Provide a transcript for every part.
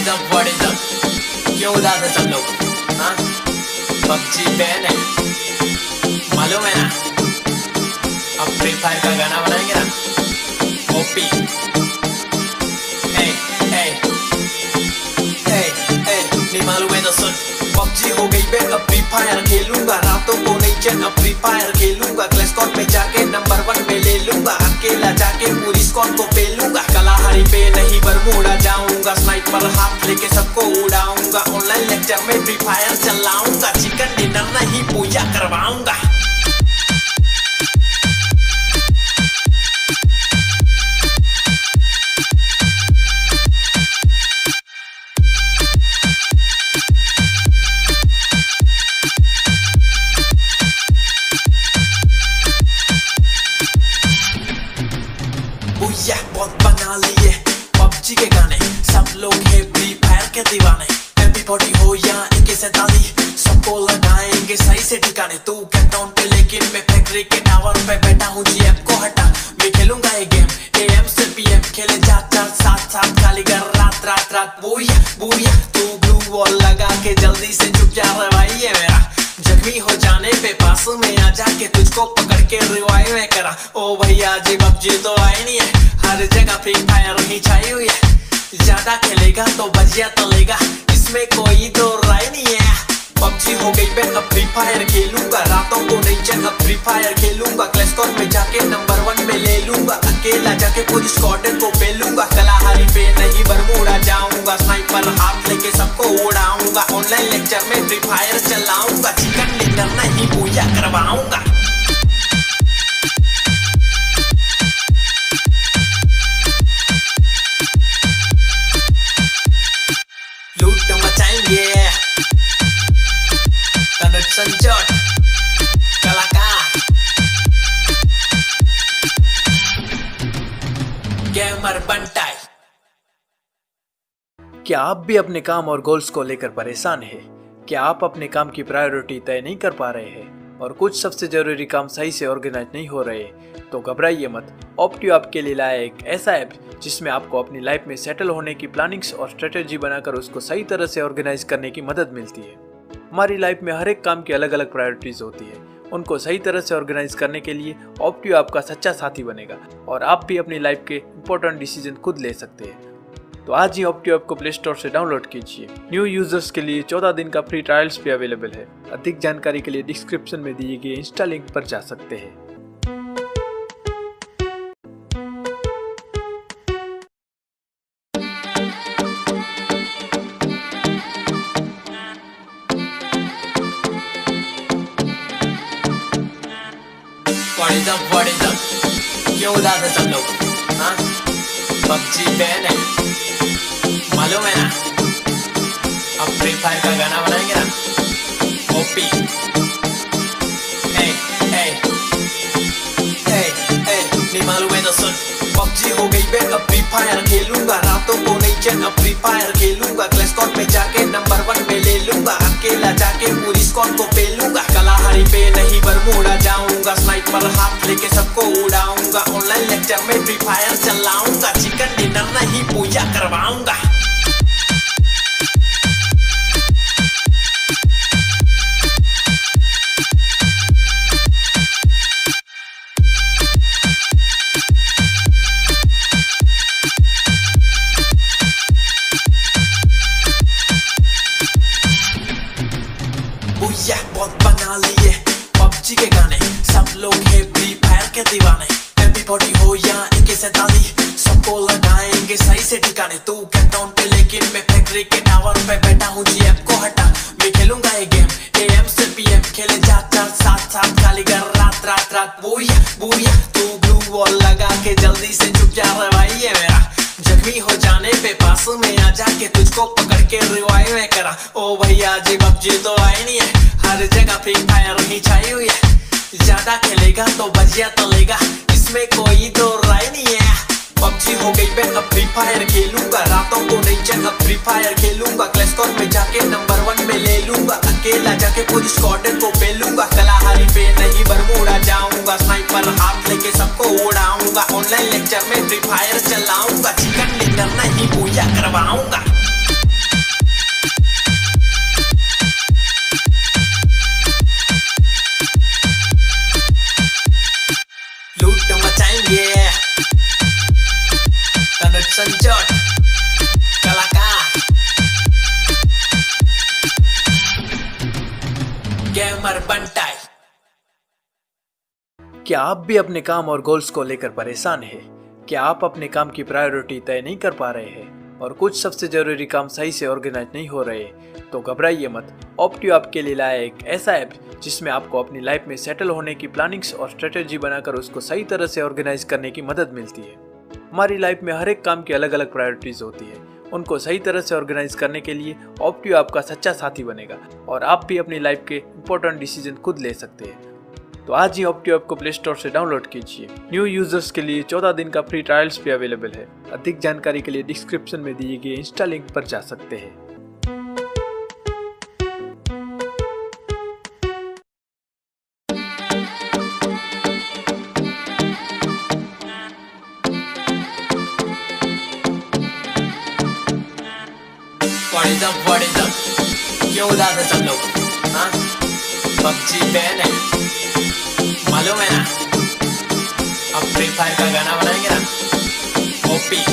What is up? क्यों उदास है सब लोग? हाँ, पबजी बैन है, मालूम है ना? अब फ्री फायर का गाना बनाएंगे ना? ओपी, नहीं मालूम है तो सुन। पबजी हो गई बैन, अब फ्री फायर खेलूंगा, रातों को नहीं चैन, अब फ्री फायर खेलूंगा, क्लैश स्क्वाड पे जाके नंबर 1 पे ले लूंगा, अकेला जाके पूरी स्क्वाड को पेलूंगा, कलाहारी पे नहीं बरमूडा जाऊंगा, स्नाइपर हाथ लेके सबको उड़ाऊंगा, ऑनलाइन लेक्चर में फ्री फायर चलाऊंगा, चिकन डिनर नहीं पूजा करवाऊंगा। बहुत बना लिए पबजी के गाने, सब लोग है फ्री फायर के दीवाने, MP40 हो या AK-47 सबको लगाएंगे सही से ठिकाने। तू कैटाउन पे लेकिन मैं फैक्ट्री के टावर पे बैठा हूँ, GF को हटा मैं खेलूंगा ये गेम, AM से PM खेले 4-4-7-7 खाली कर रात रात रात। बुया बुया तू ब्लू वॉल लगा के जल्दी से चुप जा रहा भाई, ये मेरा जख्मी हो जाने पे पास में आ जाके तुझको पकड़ के रिवाइव में करा। ओ भैया जी पबजी तो आई नहीं है, हर जगह फ्री फायर ही छाई हुई है, ज्यादा खेलेगा तो बजिया तलेगा, इसमें कोई दो राय नहीं है। पबजी हो गई बैन, अब फ्री फायर खेलूंगा, रातों को नहीं चैन, अब फ्री फायर खेलूंगा, क्लैश स्क्वाड में जाके नंबर 1 में ले लूंगा, अकेला जाके पूरी स्क्वाड को पेलूंगा, कलाहारी पे नहीं बरमूडा जाऊंगा, स्नाइपर हाथ लेके सबको उड़ाऊंगा, ऑनलाइन लेक्चर में फ्री फायर चलाऊंगा, चिकन डिनर नहीं पूजा करवाऊंगा। लूट मचाएंगे संजोट कलाकार गेमर बनटाई। क्या आप भी अपने काम और गोल्स को लेकर परेशान हैं? क्या आप अपने काम की प्रायोरिटी तय नहीं कर पा रहे हैं और कुछ सबसे जरूरी काम सही से ऑर्गेनाइज नहीं हो रहे? तो घबराइए मत, ऑप्टियो आपके लिए लाया एक ऐसा ऐप जिसमें आपको अपनी लाइफ में सेटल होने की प्लानिंग्स और स्ट्रेटेजी बनाकर उसको सही तरह से ऑर्गेनाइज करने की मदद मिलती है। हमारी लाइफ में हर एक काम की अलग अलग प्रायोरिटीज होती है, उनको सही तरह से ऑर्गेनाइज करने के लिए ऑप्टियो आपका सच्चा साथी बनेगा और आप भी अपनी लाइफ के इंपॉर्टेंट डिसीजन खुद ले सकते हैं। तो आज ही ऑप्टियो ऐप को प्ले स्टोर से डाउनलोड कीजिए। न्यू यूजर्स के लिए 14 दिन का फ्री ट्रायल्स भी अवेलेबल है। अधिक जानकारी के लिए डिस्क्रिप्शन में दिए गए इंस्टा लिंक पर जा सकते हैं। What is up? क्यों उदास है सब लोग? हाँ, पबजी बैन है, मालूम है ना? अब फ्री फायर का गाना बनाएंगे ना? ओपी, नहीं मालूम है तो सुन। पबजी हो गई बैन, अब फ्री फायर खेलूंगा, रातों को नहीं चैन, अब फ्री फायर खेलूंगा, क्लैश स्क्वाड पे जाके नंबर 1 पे ले लूंगा, अकेला जाके पूरी स्क्वाड को पेलूंगा, कलाहारी पे नहीं बरमूडा जाऊंगा, स्नाइपर हाथ लेके सबको उड़ाऊंगा, ऑनलाइन लेक्चर में फ्री फायर चलाऊंगा, चिकन डिनर नहीं पूजा करवाऊंगा। बहुत बना लिए पबजी के गाने, सब लोग है फ्री फायर के दीवाने, MP40 हो या AK-47 सबको लगाएंगे सही से ठिकाने। तू कैटाउन पे लेकिन मैं फैक्ट्री के टावर पे बैठा हूँ, GF को हटा मैं खेलूंगा ये गेम, AM से PM खेले 4-4-7-7 खाली कर रात रात रात। बुया बुया तू ब्लू वॉल लगा के जल्दी से चुप जा रहा भाई, ये मेरा जख्मी हो जाने पे पास में आ जाके तुझको पकड़ के रिवाइव में करा। ओ भैया जी पबजी तो आई नहीं है, हर जगह फ्री फायर ही छाई हुई है, ज्यादा खेलेगा तो बजिया तलेगा, इसमें कोई दो राय नहीं है। पबजी हो गई बैन, अब फ्री फायर खेलूंगा, रातों को नहीं चैन, अब फ्री फायर खेलूंगा, क्लैश स्क्वाड में जाके नंबर 1 में ले लूंगा, अकेला जाके पूरी स्क्वाड को पेलूंगा, कलाहारी पे नहीं बरमूडा जाऊंगा, स्नाइपर हाथ लेके सबको उड़ाऊंगा, ऑनलाइन लेक्चर में फ्री फायर चलाऊंगा, चिकन डिनर नहीं पूजा करवाऊंगा। क्या आप भी अपने काम और गोल्स को लेकर परेशान हैं? क्या आप अपने काम की प्रायोरिटी तय नहीं कर पा रहे हैं और कुछ सबसे जरूरी काम सही से ऑर्गेनाइज नहीं हो रहे? तो घबराइए मत। ऑप्टियो आपके लिए लाया एक ऐसा ऐप जिसमें आपको अपनी लाइफ में सेटल होने की प्लानिंग्स और स्ट्रेटेजी बनाकर उसको सही तरह से ऑर्गेनाइज करने की मदद मिलती है। हमारी लाइफ में हर एक काम की अलग अलग प्रायोरिटीज होती है। उनको सही तरह से ऑर्गेनाइज करने के लिए ऑप्टियो आपका सच्चा साथी बनेगा और आप भी अपनी लाइफ के इंपॉर्टेंट डिसीजन खुद ले सकते हैं। तो आज ही ऑप्टियो ऐप को प्ले स्टोर से डाउनलोड कीजिए। न्यू यूजर्स के लिए 14 दिन का फ्री ट्रायल्स भी अवेलेबल है। अधिक जानकारी के लिए डिस्क्रिप्शन में दिए गए इंस्टा लिंक पर जा सकते हैं। क्यों उदास है सब लोग? हाँ, पबजी बैन है, मालूम है ना? अब फ्री फायर का गाना बनाएंगे ना, ओपी।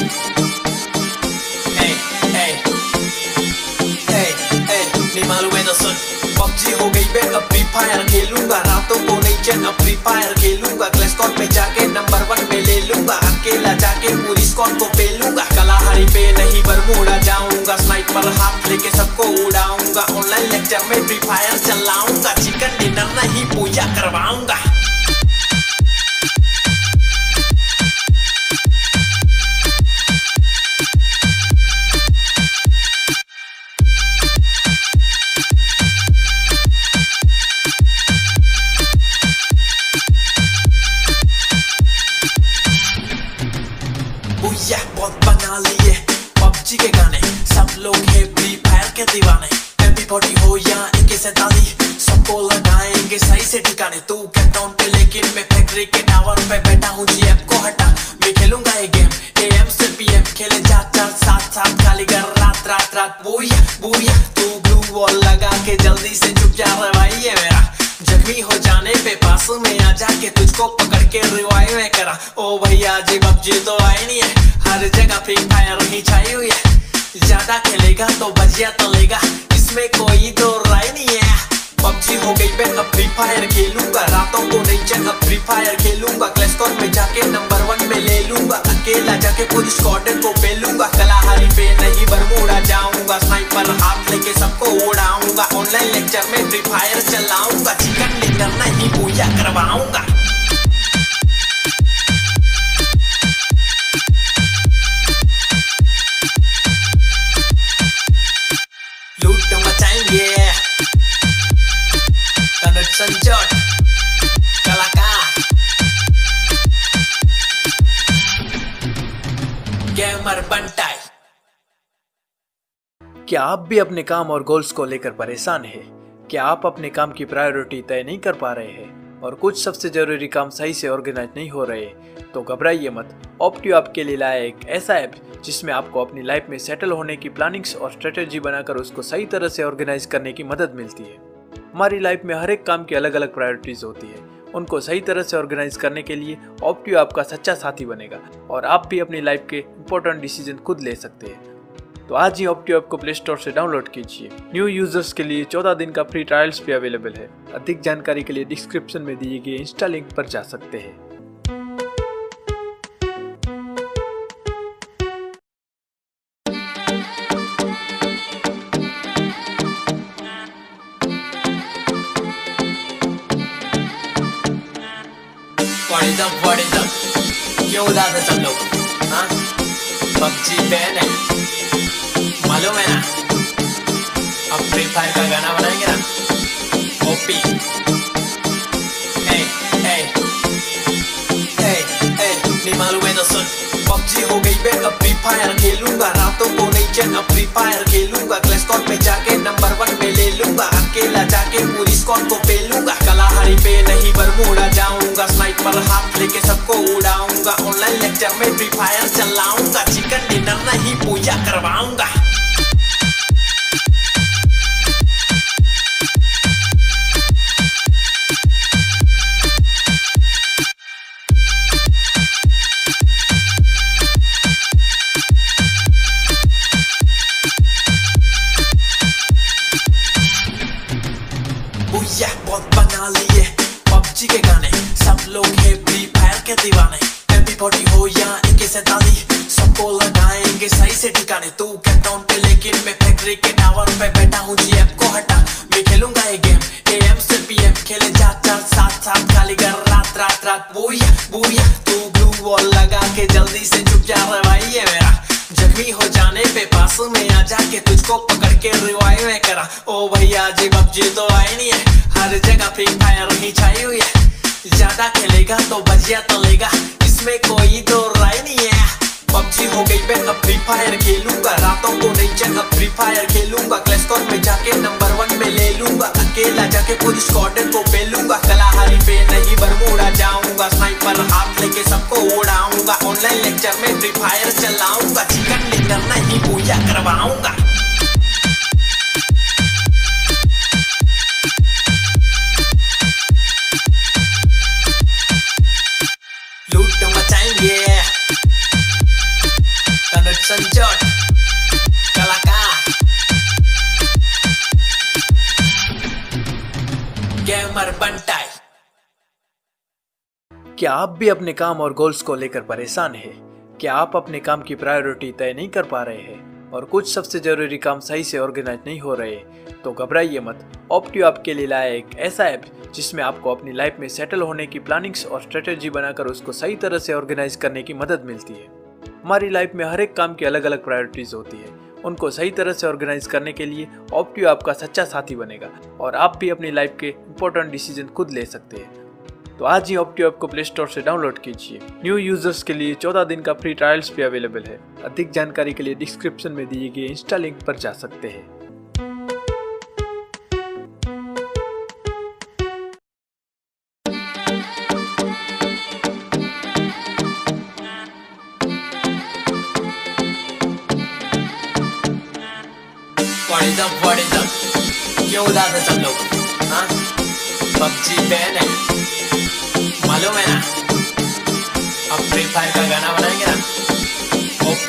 नहीं मालूम है तो सुन। पबजी हो गई बैन, अब फ्री फायर खेलूंगा, रातों को नहीं चैन, अब फ्री फायर खेलूंगा। क्लैश स्क्वाड में जाके नंबर 1 में ले लूंगा, अकेला जाके पूरी स्क्वाड को पेलूंगा। कलाहारी पे नहीं बरमूडा जाऊंगा, स्नाइपर हाथ लेके सबको उड़ाऊंगा। ऑनलाइन लेक्चर में फ्री फायर चलाऊंगा, चिकन डिनर नहीं पूजा करवाऊंगा। बहुत बना लिए पबजी के गाने, सब लोग है फ्री फायर के दीवाने। एमपी40 हो या AK-47 सबको लगाएंगे सही से ठिकाने। तू कैपटाउन पे लेकिन मैं फैक्ट्री के टावर पे बैठा हूँ। GF को हटा, मैं खेलूंगा ये गेम AM से PM। खेले जात साथ खाली कर रात रात रात। बुया तू ग्लू वॉल लगा के जल्दी से चुप जा रहा भाई ये मेरा। जख्मी हो जाने पे पास में आ जाके तुझको पकड़ के रिवाइव में करा। ओ भैया जी पबजी तो आई नहीं है, हर जगह फ्री फायर ही छाई हुई है। ज्यादा खेलेगा तो बजिया तलेगा, इसमें कोई तो राय नहीं है। पबजी हो गई बैन, अब फ्री फायर खेलूंगा, रातों को नहीं चैन, अब फ्री फायर खेलूंगा। क्लैश स्क्वाड में जाके नंबर 1 में ले लूंगा, अकेला जाके पूरी स्क्वाड को पेलूंगा। कलाहारी पे नहीं बरमूडा जाऊंगा, स्नाइपर हाथ लेके सबको उड़ाऊंगा। ऑनलाइन लेक्चर में फ्री फायर चलाऊंगा, चिकन डिनर नहीं पूजा करवाऊंगा। लूट मचाएंगे तनुज संजोट कलाकार गेमर बंटाई। क्या आप भी अपने काम और गोल्स को लेकर परेशान हैं? क्या आप अपने काम की प्रायोरिटी तय नहीं कर पा रहे हैं और कुछ सबसे जरूरी काम सही से ऑर्गेनाइज नहीं हो रहे? तो घबराइए मत। ऑप्टियो आपके लिए लाया एक ऐसा ऐप जिसमें आपको अपनी लाइफ में सेटल होने की प्लानिंग्स और स्ट्रेटेजी बनाकर उसको सही तरह से ऑर्गेनाइज करने की मदद मिलती है। हमारी लाइफ में हर एक काम की अलग अलग प्रायोरिटीज होती है। उनको सही तरह से ऑर्गेनाइज करने के लिए ऑप्टियो आपका सच्चा साथी बनेगा और आप भी अपनी लाइफ के इंपॉर्टेंट डिसीजन खुद ले सकते हैं। तो आज ही ऑप्टियो ऐप को प्ले स्टोर से डाउनलोड कीजिए। न्यू यूजर्स के लिए 14 दिन का फ्री ट्रायल्स भी अवेलेबल है। अधिक जानकारी के लिए डिस्क्रिप्शन में दिए गए इंस्टा लिंक पर जा सकते हैं। क्यों उदास है सब लोग? हाँ, पबजी बैन है, मालूम है ना? अब फ्री फायर का गाना बनाएंगे ना, ओपी। नहीं मालूम है तो सुन। पबजी हो गई बैन, अब फ्री फायर खेलूंगा, रातों को नहीं चैन, अब फ्री फायर खेलूंगा। क्लैश स्क्वाड में जाके नंबर 1 में ले लूंगा, अकेला जाके पूरी स्क्वाड को पेलूंगा। कलाहारी पे नहीं बरमूडा जाऊंगा, स्नाइपर हाथ लेके सबको उड़ाऊंगा। ऑनलाइन लेक्चर में फ्री फायर चलाऊंगा, चिकन डिनर नहीं पूजा करवाऊंगा। बहुत बना लिए पबजी के गाने, सब लोग है के दीवाने। एवरीबॉडी हो या AK-47 सबको लगाएंगे सही से ठिकाने। तू कैपटाउन पे लेकिन मैं फैक्ट्री के टावर पे बैठा हूँ। GF को हटा मैं खेलूंगा ये गेम AM से PM खेले जा चार साथ साथ खाली कर रात रात रात। बुया बुया तू ग्लू वॉल लगा के जल्दी से चुप जा रे भाई ये मेरा जख्मी हो जाने पे पास में आ जाके तुझको पकड़ के रिवाइव में करा। ओ भैया जी PUBG तो आई नहीं है, हर जगह फ्री फायर ही छाई हुई है। ज्यादा खेलेगा तो बजिया तलेगा, इसमें कोई तो राय नहीं है। PUBG हो गई मैं अब फ्री फायर खेलूंगा, रातों को नहीं चल अब फ्री फायर खेलूंगा। क्लैशकॉन में जाके नंबर 1 में ले लूंगा, अकेला जाके पूरी स्क्वाड को पेलूंगा। कलाहारी पे नहीं बरमूडा जाऊंगा, स्नाइपर हाथ लेके सबको उड़ाऊंगा। ऑनलाइन लेक्चर में फ्री फायर चलाऊंगा, चिकन डिनर नहीं पूजा करवाऊंगा। लूट मचाएंगे तनुज संजोट कलाकार गेमर बंटाई। क्या आप भी अपने काम और गोल्स को लेकर परेशान हैं? क्या आप अपने काम की प्रायोरिटी तय नहीं कर पा रहे हैं और कुछ सबसे जरूरी काम सही से ऑर्गेनाइज नहीं हो रहे? तो घबराइए मत, ऑप्टियो आपके लिए लाया एक ऐसा ऐप जिसमें आपको अपनी लाइफ में सेटल होने की प्लानिंग्स और स्ट्रेटेजी बनाकर उसको सही तरह से ऑर्गेनाइज करने की मदद मिलती है। हमारी लाइफ में हर एक काम की अलग अलग प्रायोरिटीज होती है, उनको सही तरह से ऑर्गेनाइज करने के लिए ऑप्टियो आपका सच्चा साथी बनेगा और आप भी अपनी लाइफ के इंपॉर्टेंट डिसीजन खुद ले सकते हैं। तो आज ही ऑप्टियो ऐप को प्ले स्टोर से डाउनलोड कीजिए। न्यू यूजर्स के लिए 14 दिन का फ्री ट्रायल्स भी अवेलेबल है। अधिक जानकारी के लिए डिस्क्रिप्शन में दिए गए इंस्टा लिंक पर जा सकते हैं। What is up? क्यों उदास है सब लोग? हाँ? PUBG बैन है, मालूम है ना? अब फ्री फायर का गाना बनाएंगे ना? OP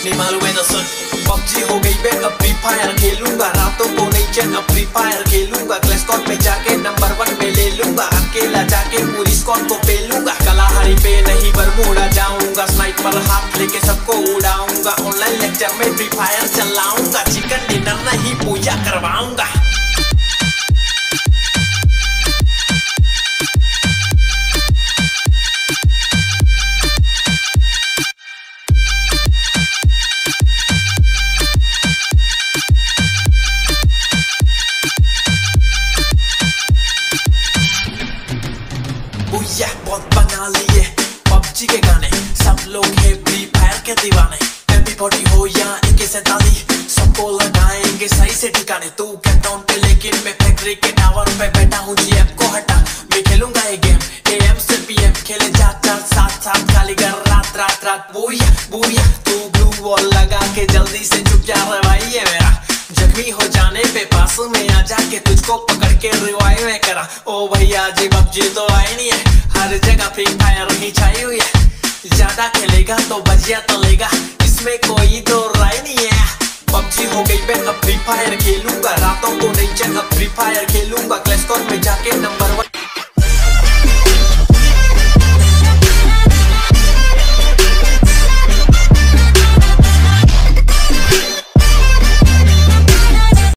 नहीं मालूम है तो सुन। PUBG हो गई मैं अब फ्री फायर खेलूंगा, रातों को नहीं चैन अब फ्री फायर खेलूंगा। क्लैशकॉन में जाके नंबर 1 में ले लूंगा, अकेला जाके पूरी स्क्वाड को पेलूंगा। कलाहारी पे नहीं बरमूडा जाऊंगा, स्नाइपर हाथ लेके सबको उड़ाऊंगा। ऑनलाइन लेक्चर में फ्री फायर चलाऊंगा, चिकन डिनर नहीं पूजा करवाऊंगा। बुया बहुत बना लिए PUBG के गाने, सब लोग है फ्री फायर के दीवाने। एवरीबॉडी हो या AK-47 सबको लगाएंगे सही से ठिकाने। तू कैपटाउन पे लेकिन मैं फैक्ट्री के टावर पे बैठा हूँ। GF को हटा मैं खेलूंगा ये गेम AM से PM खेले जा चार साथ साथ खाली कर रात रात रात। बुया बुया तू ग्लू वॉल लगा के जल्दी से चुप जा रे भाई ये मेरा जख्मी हो जाने पे पास में आ जाके तुझको पकड़ के रिवाइव में करा। ओ भैया जी PUBG तो आई नहीं है, हर जगह फ्री फायर ही छाई हुई है। ज्यादा खेलेगा तो बजिया तलेगा, इसमें कोई तो राय नहीं है। PUBG हो गई मैं अब फ्री फायर खेलूंगा, रातों को नहीं चल अब फ्री फायर खेलूंगा। क्लैशकॉन में जाके नंबर 1